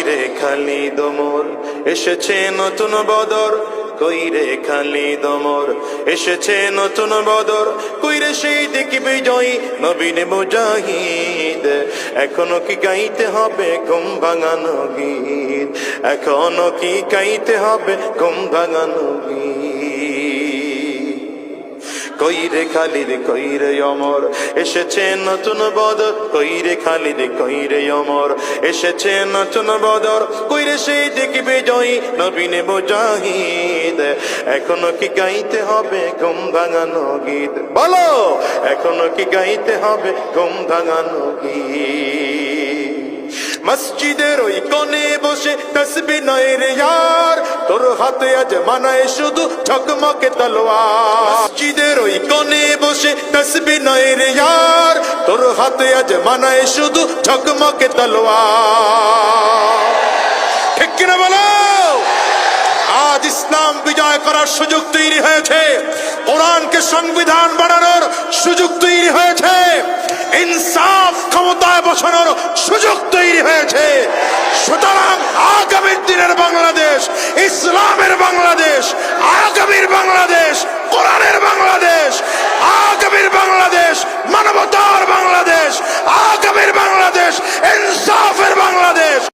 কইরে খালিদ ওমর এসেছে নতুন বদর, কইরে খালিদ ওমর এসেছে নতুন বদর, কইরে সেই দেখি বিজয়ী নবীন মুজাহিদ। এখনো কি গাইতে হবে ঘুম ভাঙানো গীত, এখনো কি গাইতে হবে ঘুম ভাঙানো গীত। কইরে খালিদ কইরে ওমর এসেছে নতুন বদর, কইরে খালিদ কইরে ওমর এসেছে নতুন বদর, কইরে সেই দেখি বিজয়ী নবীন মুজাহিদ। এখনো কি গাইতে হবে ঘুম ভাঙানো গীত, বলো এখনো কি গাইতে হবে ঘুম ভাঙানো গীত। মসজিদের ওই কোণে বসে তসবিহ নয় রে यार, তোর হাতে আজ মানায় শুধু ঝকমকে তলোয়ার। মসজিদের ওই কোণে বসে তসবিহ নয় রে यार, তোর হাতে আজ মানায় শুধু ঝকমকে তলোয়ার। ঠিক কিনা বলো? আজ ইসলাম বিজয় করার সুযোগ তৈরি হয়েছে, কোরআনকে সংবিধান বানানোর সুযোগ তৈরি হয়েছে, ইনসাফ ক্ষমতায় বসানোর সুযোগ তৈরি হয়েছে। সুতরাং আগামীর দিনের বাংলাদেশ ইসলামের বাংলাদেশ, আগামীর বাংলাদেশ কোরআনের বাংলাদেশ, আগামীর বাংলাদেশ মানবতার বাংলাদেশ, আগামীর বাংলাদেশ ইনসাফের বাংলাদেশ।